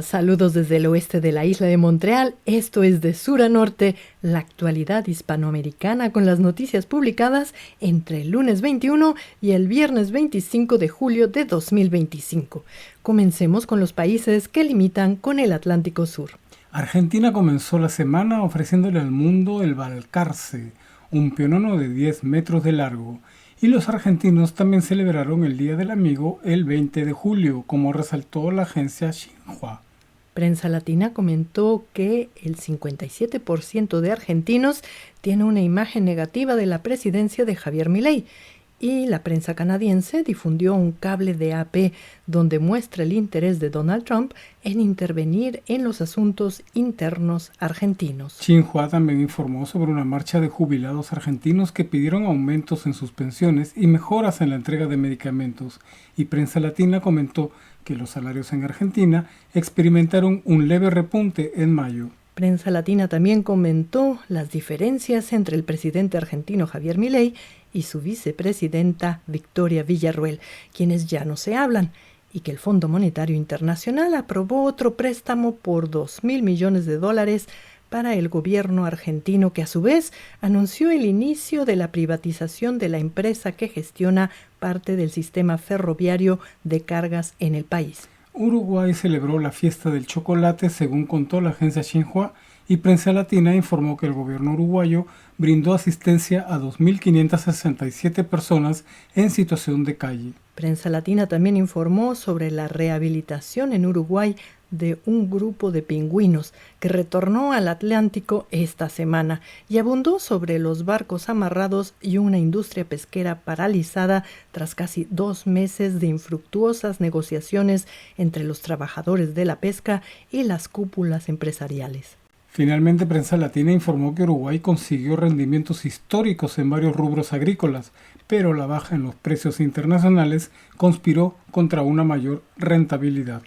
Saludos desde el oeste de la isla de Montreal. Esto es de sur a norte, la actualidad hispanoamericana con las noticias publicadas entre el lunes 21 y el viernes 25 de julio de 2025. Comencemos con los países que limitan con el Atlántico Sur. Argentina comenzó la semana ofreciéndole al mundo el Balcarce, un pionono de 10 metros de largo. Y los argentinos también celebraron el Día del Amigo el 20 de julio, como resaltó la agencia Xinhua. Prensa Latina comentó que el 57% de argentinos tiene una imagen negativa de la presidencia de Javier Milei, y la prensa canadiense difundió un cable de AP donde muestra el interés de Donald Trump en intervenir en los asuntos internos argentinos. Xinhua también informó sobre una marcha de jubilados argentinos que pidieron aumentos en sus pensiones y mejoras en la entrega de medicamentos, y Prensa Latina comentó que los salarios en Argentina experimentaron un leve repunte en mayo. Prensa Latina también comentó las diferencias entre el presidente argentino Javier Milei y su vicepresidenta Victoria Villarruel, quienes ya no se hablan, y que el Fondo Monetario Internacional aprobó otro préstamo por $2.000 millones para el gobierno argentino, que a su vez anunció el inicio de la privatización de la empresa que gestiona parte del sistema ferroviario de cargas en el país. Uruguay celebró la fiesta del chocolate, según contó la agencia Xinhua, y Prensa Latina informó que el gobierno uruguayo brindó asistencia a 2.567 personas en situación de calle. Prensa Latina también informó sobre la rehabilitación en Uruguay de un grupo de pingüinos que retornó al Atlántico esta semana y abundó sobre los barcos amarrados y una industria pesquera paralizada tras casi 2 meses de infructuosas negociaciones entre los trabajadores de la pesca y las cúpulas empresariales. Finalmente, Prensa Latina informó que Uruguay consiguió rendimientos históricos en varios rubros agrícolas, pero la baja en los precios internacionales conspiró contra una mayor rentabilidad.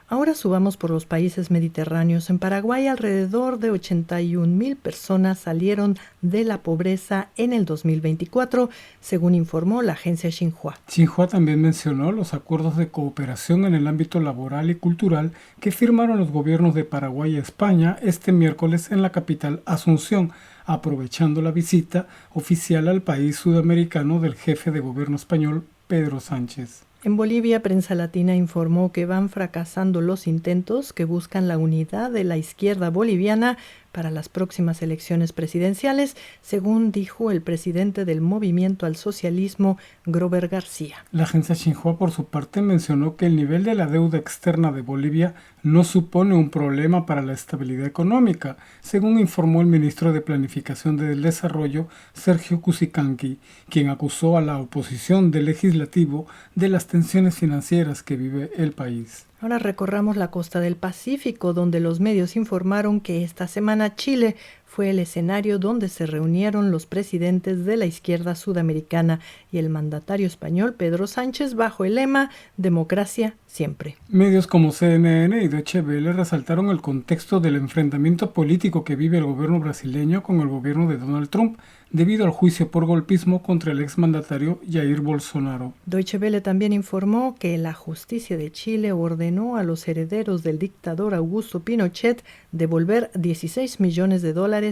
Ahora subamos por los países mediterráneos. En Paraguay, alrededor de 81.000 personas salieron de la pobreza en el 2024, según informó la agencia Xinhua. Xinhua también mencionó los acuerdos de cooperación en el ámbito laboral y cultural que firmaron los gobiernos de Paraguay y España este miércoles en la capital Asunción, aprovechando la visita oficial al país sudamericano del jefe de gobierno español, Pedro Sánchez. En Bolivia, Prensa Latina informó que van fracasando los intentos que buscan la unidad de la izquierda boliviana para las próximas elecciones presidenciales, según dijo el presidente del Movimiento al Socialismo, Grover García. La agencia Xinhua, por su parte, mencionó que el nivel de la deuda externa de Bolivia no supone un problema para la estabilidad económica, según informó el ministro de Planificación del Desarrollo, Sergio Cusicanqui, quien acusó a la oposición del legislativo de las tensiones financieras que vive el país. Ahora recorramos la costa del Pacífico, donde los medios informaron que esta semana Chile fue el escenario donde se reunieron los presidentes de la izquierda sudamericana y el mandatario español Pedro Sánchez bajo el lema «Democracia siempre». Medios como CNN y Deutsche Welle resaltaron el contexto del enfrentamiento político que vive el gobierno brasileño con el gobierno de Donald Trump, debido al juicio por golpismo contra el exmandatario Jair Bolsonaro. Deutsche Welle también informó que la justicia de Chile ordenó a los herederos del dictador Augusto Pinochet devolver $16 millones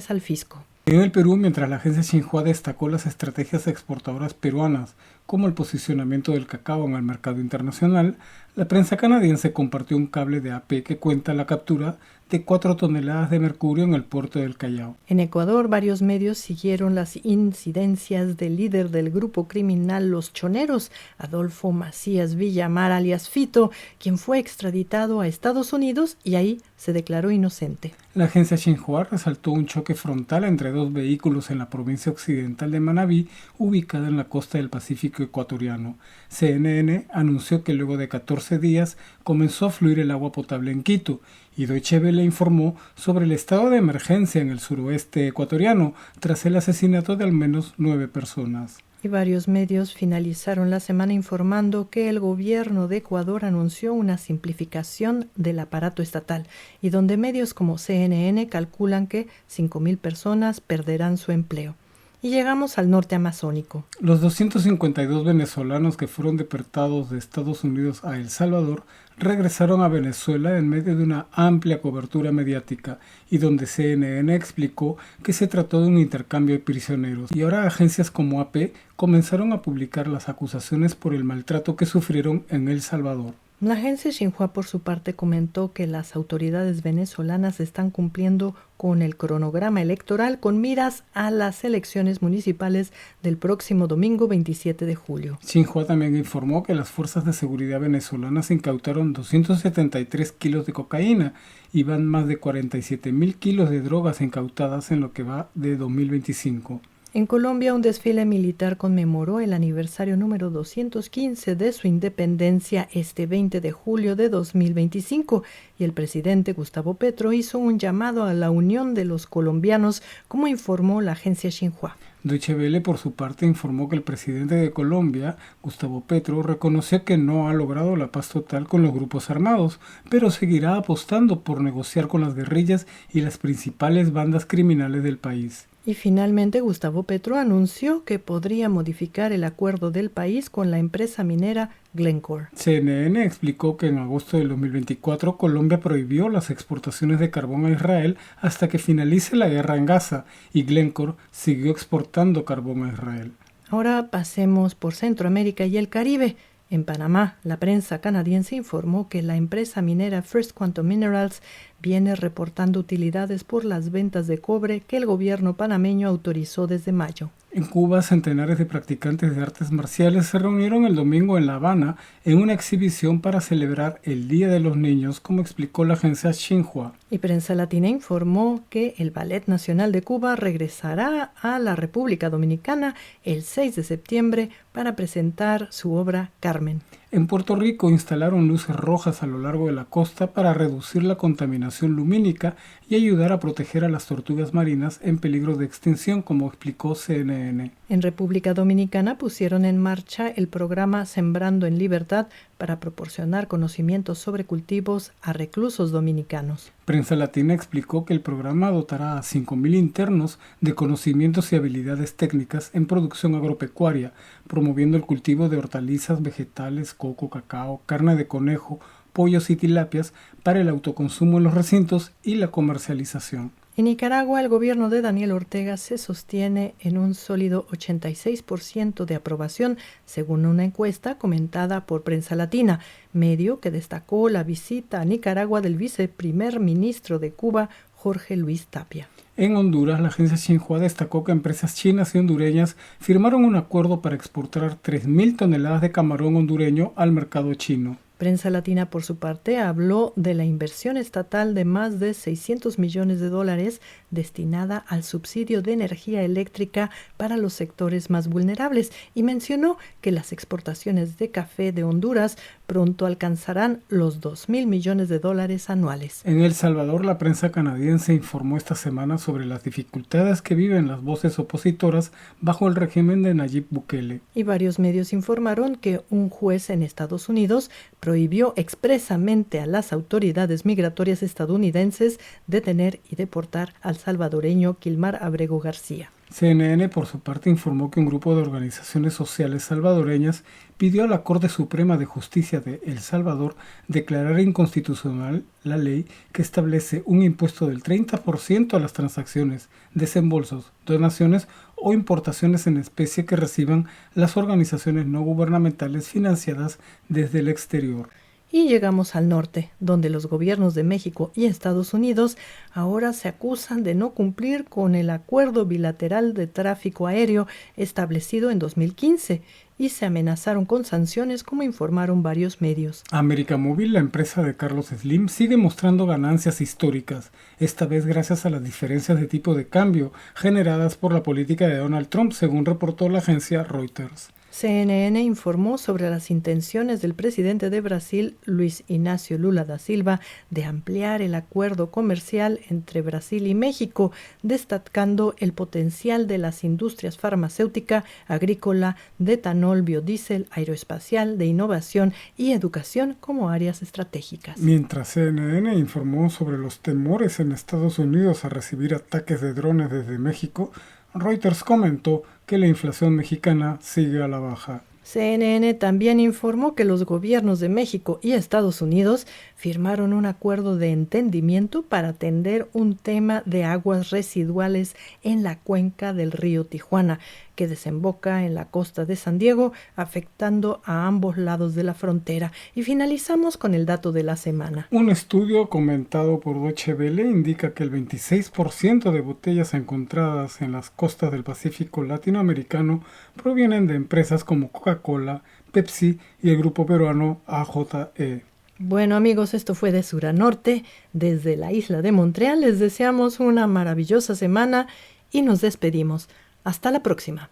al fisco. En el Perú, mientras la agencia Xinhua destacó las estrategias exportadoras peruanas, como el posicionamiento del cacao en el mercado internacional, la prensa canadiense compartió un cable de AP que cuenta la captura de 4 toneladas de mercurio en el puerto del Callao. En Ecuador, varios medios siguieron las incidencias del líder del grupo criminal Los Choneros, Adolfo Macías Villamar, alias Fito, quien fue extraditado a Estados Unidos y ahí se declaró inocente. La agencia Xinhua resaltó un choque frontal entre 2 vehículos en la provincia occidental de Manabí, ubicada en la costa del Pacífico ecuatoriano. CNN anunció que luego de 14 días comenzó a fluir el agua potable en Quito, y Deutsche Welle informó sobre el estado de emergencia en el suroeste ecuatoriano tras el asesinato de al menos 9 personas. Y varios medios finalizaron la semana informando que el gobierno de Ecuador anunció una simplificación del aparato estatal, y donde medios como CNN calculan que 5.000 personas perderán su empleo. Y llegamos al norte amazónico. Los 252 venezolanos que fueron deportados de Estados Unidos a El Salvador regresaron a Venezuela en medio de una amplia cobertura mediática y donde CNN explicó que se trató de un intercambio de prisioneros. Y ahora agencias como AP comenzaron a publicar las acusaciones por el maltrato que sufrieron en El Salvador. La agencia Xinhua, por su parte, comentó que las autoridades venezolanas están cumpliendo con el cronograma electoral con miras a las elecciones municipales del próximo domingo 27 de julio. Xinhua también informó que las fuerzas de seguridad venezolanas incautaron 273 kilos de cocaína y van más de 47,000 kilos de drogas incautadas en lo que va de 2025. En Colombia, un desfile militar conmemoró el aniversario número 215 de su independencia este 20 de julio de 2025 y el presidente Gustavo Petro hizo un llamado a la unión de los colombianos, como informó la agencia Xinhua. Deutsche Welle, por su parte, informó que el presidente de Colombia, Gustavo Petro, reconoció que no ha logrado la paz total con los grupos armados, pero seguirá apostando por negociar con las guerrillas y las principales bandas criminales del país. Y finalmente Gustavo Petro anunció que podría modificar el acuerdo del país con la empresa minera Glencore. CNN explicó que en agosto del 2024 Colombia prohibió las exportaciones de carbón a Israel hasta que finalice la guerra en Gaza y Glencore siguió exportando carbón a Israel. Ahora pasemos por Centroamérica y el Caribe. En Panamá, la prensa canadiense informó que la empresa minera First Quantum Minerals viene reportando utilidades por las ventas de cobre que el gobierno panameño autorizó desde mayo. En Cuba, centenares de practicantes de artes marciales se reunieron el domingo en La Habana en una exhibición para celebrar el Día de los Niños, como explicó la agencia Xinhua. Y Prensa Latina informó que el Ballet Nacional de Cuba regresará a la República Dominicana el 6 de septiembre para presentar su obra Carmen. En Puerto Rico instalaron luces rojas a lo largo de la costa para reducir la contaminación lumínica y ayudar a proteger a las tortugas marinas en peligro de extinción, como explicó CNN. En República Dominicana pusieron en marcha el programa Sembrando en Libertad para proporcionar conocimientos sobre cultivos a reclusos dominicanos. Prensa Latina explicó que el programa dotará a 5,000 internos de conocimientos y habilidades técnicas en producción agropecuaria, promoviendo el cultivo de hortalizas, vegetales, coco, cacao, carne de conejo, pollos y tilapias para el autoconsumo en los recintos y la comercialización. En Nicaragua, el gobierno de Daniel Ortega se sostiene en un sólido 86% de aprobación, según una encuesta comentada por Prensa Latina, medio que destacó la visita a Nicaragua del viceprimer ministro de Cuba, Jorge Luis Tapia. En Honduras, la agencia Xinhua destacó que empresas chinas y hondureñas firmaron un acuerdo para exportar 3,000 toneladas de camarón hondureño al mercado chino. Prensa Latina, por su parte, habló de la inversión estatal de más de $600 millones destinada al subsidio de energía eléctrica para los sectores más vulnerables y mencionó que las exportaciones de café de Honduras pronto alcanzarán los $2,000 millones anuales. En El Salvador, la prensa canadiense informó esta semana sobre las dificultades que viven las voces opositoras bajo el régimen de Nayib Bukele. Y varios medios informaron que un juez en Estados Unidos prohibió expresamente a las autoridades migratorias estadounidenses detener y deportar al salvadoreño Kilmar Abrego García. CNN, por su parte, informó que un grupo de organizaciones sociales salvadoreñas pidió a la Corte Suprema de Justicia de El Salvador declarar inconstitucional la ley que establece un impuesto del 30% a las transacciones, desembolsos, donaciones o importaciones en especie que reciban las organizaciones no gubernamentales financiadas desde el exterior. Y llegamos al norte, donde los gobiernos de México y Estados Unidos ahora se acusan de no cumplir con el acuerdo bilateral de tráfico aéreo establecido en 2015 y se amenazaron con sanciones, como informaron varios medios. América Móvil, la empresa de Carlos Slim, sigue mostrando ganancias históricas, esta vez gracias a las diferencias de tipo de cambio generadas por la política de Donald Trump, según reportó la agencia Reuters. CNN informó sobre las intenciones del presidente de Brasil, Luis Inácio Lula da Silva, de ampliar el acuerdo comercial entre Brasil y México, destacando el potencial de las industrias farmacéutica, agrícola, de etanol, biodiesel, aeroespacial, de innovación y educación como áreas estratégicas. Mientras CNN informó sobre los temores en Estados Unidos a recibir ataques de drones desde México, Reuters comentó que la inflación mexicana sigue a la baja. CNN también informó que los gobiernos de México y Estados Unidos firmaron un acuerdo de entendimiento para atender un tema de aguas residuales en la cuenca del río Tijuana, que desemboca en la costa de San Diego, afectando a ambos lados de la frontera. Y finalizamos con el dato de la semana. Un estudio comentado por Deutsche Welle indica que el 26% de botellas encontradas en las costas del Pacífico latinoamericano provienen de empresas como Coca-Cola, Pepsi y el grupo peruano AJE. Bueno amigos, esto fue de sur a norte. Desde la isla de Montreal les deseamos una maravillosa semana y nos despedimos. Hasta la próxima.